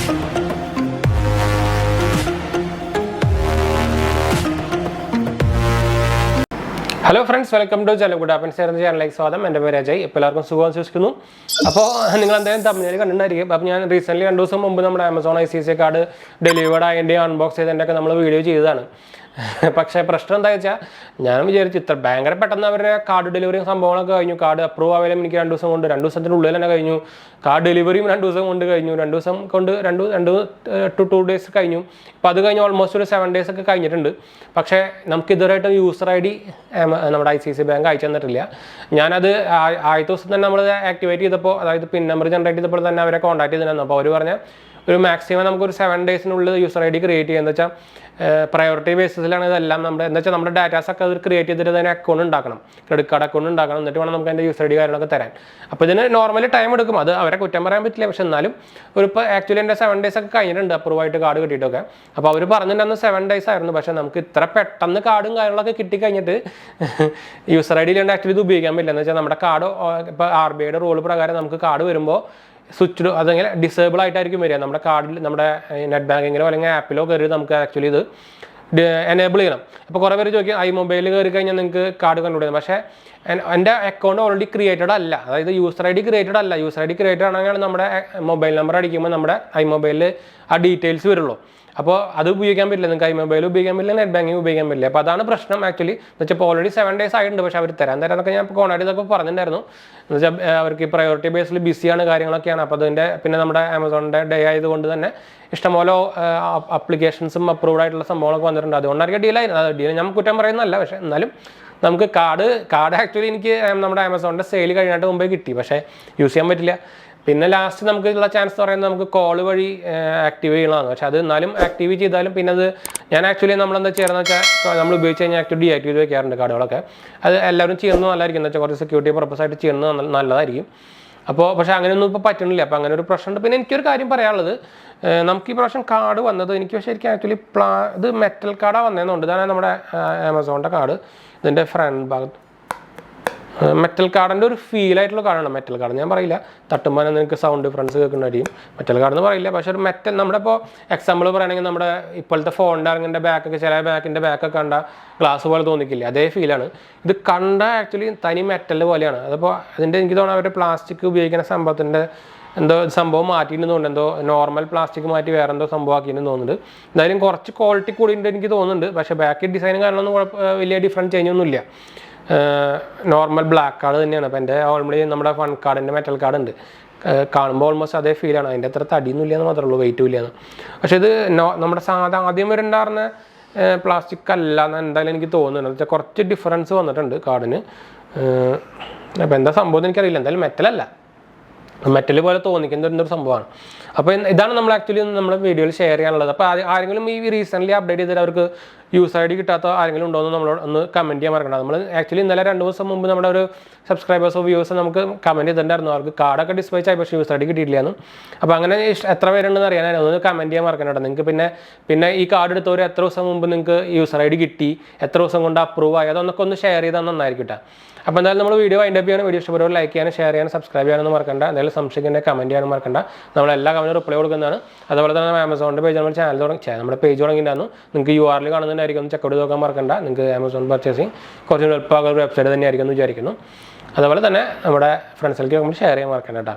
Hello friends, welcome to 𝙤𝙤𝙚 𝙁𝙤 എൻ്റെ പേര് അജയ്. ഇപ്പോൾ എല്ലാവർക്കും സുഖം വിശ്വസിക്കുന്നു. അപ്പോൾ നിങ്ങൾ എന്തായാലും തമിഴ്നാട്ടിൽ കണ്ടിട്ടുണ്ടായിരിക്കും. അപ്പോൾ ഞാൻ റീസെൻ്റ്ലി 2 ദിവസം മുമ്പ് നമ്മുടെ ആമസോൺ ഐസിസി കാർഡ് ഡെലിവേർഡ് ആയതിൻ്റെ അൺബോക്സ് ചെയ്തതിൻ്റെ ഒക്കെ നമ്മൾ വീഡിയോ ചെയ്തതാണ്. പക്ഷേ പ്രശ്നം എന്താ വെച്ചാൽ ഞാൻ വിചാരിച്ചു ഇത്ര ഭയങ്കര പെട്ടെന്ന് അവരുടെ കാർഡ് ഡെലിവറി സംഭവങ്ങളൊക്കെ കഴിഞ്ഞു. കാർഡ് അപ്രൂവ് ആയാലും എനിക്ക് 2 ദിവസം കൊണ്ട് 2 ദിവസത്തിനുള്ളിൽ തന്നെ കഴിഞ്ഞു. കാർഡ് ഡെലിവറിയും 2 ദിവസം കൊണ്ട് കഴിഞ്ഞു. 2 ദിവസം കൊണ്ട് 2 ഡേയ്സ് കഴിഞ്ഞു. അപ്പോൾ അത് കഴിഞ്ഞ് ഓൾമോസ്റ്റ് ഒരു 7 ഡേയ്സ് ഒക്കെ കഴിഞ്ഞിട്ടുണ്ട്. പക്ഷേ നമുക്ക് ഇതുവരെയായിട്ട് യൂസർ ഐ ഡി നമ്മുടെ ഐസിസി ബാങ്ക് അയച്ചു തന്നിട്ടില്ല. ഞാനത് ആദ്യത്തെ ദിവസം തന്നെ നമ്മൾ ആക്ടിവേറ്റ് ചെയ്തപ്പോൾ, അതായത് പിൻ നമ്പർ ജനറേറ്റ് ചെയ്തപ്പോൾ തന്നെ അവരെ കോൺടാക്ട് ചെയ്തിട്ടുണ്ടായിരുന്നു. അപ്പോൾ അവർ പറഞ്ഞ ഒരു മാക്സിമം നമുക്കൊരു 7 ഡേയ്സിനുള്ളിൽ യൂസർ ഐ ഡി ക്രിയേറ്റ് ചെയ്യുക. എന്താ വെച്ചാൽ പ്രയോറിറ്റി ബേസിസിലാണ് ഇതെല്ലാം. എന്താ വെച്ചാൽ നമ്മുടെ ഡാറ്റാസൊക്കെ അത് ക്രിയേറ്റ് ചെയ്തിട്ട് അതിന് അക്കൗണ്ട് ഉണ്ടാക്കണം, ക്രെഡിറ്റ് കാർഡ് അക്കൗണ്ട് ഉണ്ടാക്കണം. എന്നിട്ട് വേണം നമുക്ക് അതിൻ്റെ യൂസർ ഐ ഡി കാര്യങ്ങളൊക്കെ തരാൻ. അപ്പോൾ ഇതിന് നോർമലി ടൈം എടുക്കും. അത് അവരെ കുറ്റം പറയാൻ പറ്റില്ല. പക്ഷെ എന്നാലും ഇപ്പോൾ ആക്ച്വലി എൻ്റെ 7 ഡേയ്സ് ഒക്കെ കഴിഞ്ഞിട്ടുണ്ട് അപ്രൂവ് ആയിട്ട് കാർഡ് കിട്ടിയിട്ടൊക്കെ. അപ്പോൾ അവർ പറഞ്ഞിട്ടുണ്ടെന്ന് 7 ഡേയ്സ് ആയിരുന്നു. പക്ഷേ നമുക്ക് ഇത്ര പെട്ടെന്ന് കാർഡും കാര്യങ്ങളൊക്കെ കിട്ടിക്കഴിഞ്ഞിട്ട് യൂസർ ഐ ഡിയിലാണ്ട് ആക്ച്വലി ഇത് ഉപയോഗിക്കാൻ പറ്റില്ല. എന്ന് വെച്ചാൽ നമ്മുടെ കാർഡ് ഇപ്പോൾ RBIയുടെ റൂൾ പ്രകാരം നമുക്ക് കാർഡ് വരുമ്പോൾ സ്വിച്ച് അതങ്ങനെ ഡിസേബിൾ ആയിട്ടായിരിക്കും വരിക. നമ്മുടെ കാർഡിൽ നമ്മുടെ നെറ്റ് ബാങ്കിങ്ങിലോ അല്ലെങ്കിൽ ആപ്പിലോ കയറി നമുക്ക് ആക്ച്വലി ഇത് എനേബിൾ ചെയ്യണം. അപ്പോൾ കുറേ പേര് ചോദിക്കും iMobile കയറി കഴിഞ്ഞാൽ നിങ്ങൾക്ക് കാർഡ് കണ്ടുപിടിക്കാം. പക്ഷേ എൻ്റെ അക്കൗണ്ട് ഓൾറെഡി ക്രിയേറ്റഡ് അല്ല, അതായത് യൂസർ ഐ ഡി ക്രിയേറ്റഡ് അല്ല. യൂസർ ഐ ഡി ക്രിയേറ്റഡ് ആണെങ്കിൽ നമ്മുടെ മൊബൈൽ നമ്പർ അടിക്കുമ്പോൾ നമ്മുടെ iMobile ആ ഡീറ്റെയിൽസ് വരുള്ളൂ. അപ്പോൾ അത് ഉപയോഗിക്കാൻ പറ്റില്ല. നിങ്ങൾക്ക് iMobile ഉപയോഗിക്കാൻ പറ്റില്ല, നെറ്റ് ബാങ്കിങ് ഉപയോഗിക്കാൻ പറ്റില്ല. അപ്പോൾ അതാണ് പ്രശ്നം ആക്ച്വലി. എന്ന് വെച്ചാൽ ഇപ്പോൾ ഓൾറെഡി 7 ഡേയ്സ് ആയിട്ടുണ്ട്. പക്ഷേ അവർ തരാനൊക്കെ ഞാൻ ഇപ്പോൾ കോൺടാക്ട് ചെയ്തൊക്കെ പറഞ്ഞിട്ടുണ്ടായിരുന്നു. എന്ന് വെച്ചാൽ അവർക്ക് പ്രയോറിറ്റി ബേസിൽ ബിസിയാണ് കാര്യങ്ങളൊക്കെയാണ്. അപ്പോൾ അതിൻ്റെ പിന്നെ നമ്മുടെ ആമസോണിൻ്റെ ഡേ ആയതുകൊണ്ട് തന്നെ ഇഷ്ടംപോലെ അപ്ലിക്കേഷൻസും അപ്രൂവ്ഡ് ആയിട്ടുള്ള സംഭവങ്ങളൊക്കെ വന്നിട്ടുണ്ട്. അതുകൊണ്ടായിരിക്കും ഡീൽ ഞാൻ കുറ്റം പറയുന്നതല്ല. പക്ഷേ എന്നാലും നമുക്ക് കാർഡ് ആക്ച്വലി എനിക്ക് നമ്മുടെ ആമസോണിൻ്റെ സെയിൽ കഴിഞ്ഞിട്ട് മുമ്പേ കിട്ടി. പക്ഷേ യൂസ് ചെയ്യാൻ പറ്റില്ല. പിന്നെ ലാസ്റ്റ് നമുക്ക് ഉള്ള ചാൻസ് എന്ന് പറയുന്നത് നമുക്ക് കോൾ വഴി ആക്റ്റീവ് ചെയ്യണതാണ്. പക്ഷേ അത് എന്നാലും ആക്റ്റീവ് ചെയ്താലും പിന്നെ അത് ഞാൻ ആക്ച്വലി നമ്മളെന്താ ചെയ്യുന്നത് വെച്ചാൽ നമ്മൾ ഉപയോഗിച്ച് കഴിഞ്ഞാൽ ആക്ച്വലി ഡീആക്റ്റീവ് ചെയ്ത് വെക്കാറുണ്ട് കാർഡുകളൊക്കെ. അത് എല്ലാവരും ചെയ്യുന്നത് നല്ലതായിരിക്കും. എന്ന് വെച്ചാൽ കുറച്ച് സെക്യൂരിറ്റി പർപ്പസ് ആയിട്ട് ചെയ്യുന്നത് നല്ലതായിരിക്കും. അപ്പോൾ പക്ഷേ അങ്ങനെയൊന്നും ഇപ്പോൾ പറ്റണില്ല. അപ്പോൾ അങ്ങനെ ഒരു പ്രശ്നമുണ്ട്. പിന്നെ എനിക്കൊരു കാര്യം പറയാനുള്ളത്, നമുക്ക് ഈ പ്രാവശ്യം കാർഡ് വന്നത് എനിക്ക് ശരിക്കും ആക്ച്വലി ഇത് മെറ്റൽ കാർഡാണ് വന്നതെന്നുണ്ട്. ഇതാണ് നമ്മുടെ ആമസോണിൻ്റെ കാർഡ്. ഇതിൻ്റെ ഫ്രണ്ട് ഭാഗത്ത് മെറ്റൽ കാർഡിൻ്റെ ഒരു ഫീൽ ആയിട്ടുള്ള കാർഡാണ്. മെറ്റൽ കാർഡ് ഞാൻ പറയില്ല, തട്ടുമ്പോൾ നിങ്ങൾക്ക് സൗണ്ട് ഡിഫറൻസ് കേൾക്കുന്നതായിരിക്കും. മെറ്റൽ കാർഡ് എന്ന് പറയില്ല. പക്ഷേ ഒരു മെറ്റൽ നമ്മുടെ ഇപ്പോൾ എക്സാമ്പിൾ പറയുകയാണെങ്കിൽ നമ്മുടെ ഇപ്പോഴത്തെ ഫോണിൻ്റെ ഇറങ്ങിൻ്റെ ബാക്കൊക്കെ ചില ബാക്കിൻ്റെ ബാക്കൊക്കെ കണ്ട ഗ്ലാസ് പോലെ തോന്നിക്കില്ല, അതേ ഫീലാണ്. ഇത് കണ്ട ആക്ച്വലി തനി മെറ്റൽ പോലെയാണ്. അതിപ്പോൾ അതിൻ്റെ എനിക്ക് തോന്നുന്നു അവരുടെ പ്ലാസ്റ്റിക് ഉപയോഗിക്കുന്ന സംഭവത്തിൻ്റെ എന്തോ സംഭവം മാറ്റിയിട്ടുണ്ടെന്നുണ്ട്. എന്തോ നോർമൽ പ്ലാസ്റ്റിക് മാറ്റി വേറെ എന്തോ സംഭവം ആക്കിയിട്ടുണ്ടെന്ന് തോന്നുന്നുണ്ട്. എന്തായാലും കുറച്ച് ക്വാളിറ്റി കൂടിയിട്ട് എനിക്ക് തോന്നുന്നുണ്ട്. പക്ഷേ ബാക്കി ഡിസൈനും കാരണമൊന്നും വലിയ ഡിഫറൻസ് ചേഞ്ചൊന്നുമില്ല. നോർമൽ ബ്ലാക്ക് കാർഡ് തന്നെയാണ്. അപ്പോൾ എൻ്റെ ഓൾറെഡി നമ്മുടെ ഫൺ കാർഡിൻ്റെ മെറ്റൽ കാർഡ് ഉണ്ട്. കാണുമ്പോൾ ഓൾമോസ്റ്റ് അതേ ഫീലാണ്. അതിൻ്റെ അത്ര തടിയൊന്നും ഇല്ലയെന്ന് മാത്രമേ ഉള്ളൂ, വെയിറ്റും ഇല്ലയെന്ന്. പക്ഷേ ഇത് നമ്മുടെ ആദ്യം വരുന്നുണ്ടായിരുന്ന പ്ലാസ്റ്റിക് അല്ല എന്ന് എന്തായാലും എനിക്ക് തോന്നുന്നുണ്ട്. എന്ന് വെച്ചാൽ കുറച്ച് ഡിഫറൻസ് വന്നിട്ടുണ്ട് കാർഡിന്. അപ്പോൾ എന്താ സംഭവം എനിക്കറിയില്ല. എന്തായാലും മെറ്റലല്ല, മെറ്റൽ പോലെ തോന്നിക്കുന്ന ഒരു സംഭവമാണ്. അപ്പോൾ ഇതാണ് നമ്മൾ ആക്ച്വലി നമ്മുടെ വീഡിയോയിൽ ഷെയർ ചെയ്യാനുള്ളത്. അപ്പോൾ ആരെങ്കിലും ഈ റീസെൻ്റ്ലി അപ്ഡേറ്റ് ചെയ്തിട്ട് അവർക്ക് യൂസർ ഐ ഡി കിട്ടാത്ത ആരെങ്കിലും ഉണ്ടോ എന്ന് നമ്മളോട് ഒന്ന് കമൻറ്റ് ചെയ്യാൻ മറക്കണ്ട. നമ്മൾ ആക്ച്വലി ഇന്നലെ 2 ദിവസം മുമ്പ് നമ്മുടെ ഒരു സബ്സ്ക്രൈബേഴ്സോ വ്യൂവേഴ്സോ നമുക്ക് കമൻറ്റ് ചെയ്തിട്ടുണ്ടായിരുന്നു. അവർക്ക് കാർഡൊക്കെ ഡിസ്പാച്ച് ആയി, പക്ഷേ യൂസർ ഐ ഡി കിട്ടിയിട്ടില്ലാന്ന്. അപ്പോൾ അങ്ങനെ എത്ര പേരുണ്ടെന്ന് അറിയാൻ ഒന്ന് കമൻറ്റ് ചെയ്യാൻ മറക്കണ്ട. നിങ്ങൾക്ക് പിന്നെ ഈ കാർഡ് എടുത്തവർ എത്ര ദിവസം മുമ്പ് നിങ്ങൾക്ക് യൂസർ ഐ ഡി കിട്ടി, എത്ര ദിവസം കൊണ്ട് അപ്രൂവ് ആയി, അതൊന്നൊക്കെ ഒന്ന് ഷെയർ ചെയ്താൽ നന്നായിരിക്കും കേട്ടോ. അപ്പോൾ എന്തായാലും നമ്മൾ വീഡിയോ വൈൻഡപ്പ് ചെയ്യാനും വീഡിയോ ഇഷ്ടപ്പെടുമ്പോൾ ലൈക്ക് ചെയ്യാനും ഷെയർ ചെയ്യാനും സബ്സ്ക്രൈബ് ചെയ്യാനൊന്നും മറക്കണ്ട. എന്തെങ്കിലും സംശയിക്കുന്ന കമൻറ്റ് ചെയ്യാനും മറക്കണ്ട. നമ്മളെല്ലാ കമൻറ്റും റിപ്ലൈ കൊടുക്കുന്നതാണ്. അതുപോലെ തന്നെ ആമസോണിൻ്റെ പേജ് നമ്മൾ നമ്മുടെ പേജ് തുടങ്ങിയിട്ടുണ്ടായിരുന്നു. നിങ്ങൾക്ക് URL കാണുന്നതിനായിരിക്കും, ഒന്ന് ചെക്കൗട്ട് നോക്കാൻ മറക്കണ്ട. നിങ്ങൾക്ക് ആമസോൺ പർച്ചേസിങ് കുറച്ച് എളുപ്പമാകുന്ന ഒരു വെബ്സൈറ്റ് തന്നെയായിരിക്കും എന്ന് വിചാരിക്കുന്നു. അതുപോലെ തന്നെ നമ്മുടെ ഫ്രണ്ട്സിലേക്ക് നമ്മൾ ഷെയർ ചെയ്യാൻ മറക്കണ്ട കേട്ടോ.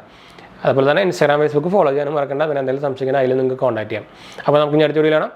അതുപോലെ തന്നെ Instagram Facebook ഫോളോ ചെയ്യാനും മറക്കണ്ട. പിന്നെ എന്തെങ്കിലും സംശയിക്കുന്ന അതിൽ നിങ്ങൾക്ക് കോൺടാക്ട് ചെയ്യാം. അപ്പോൾ നമുക്ക് അടുത്ത വീഡിയോയിലാണ്.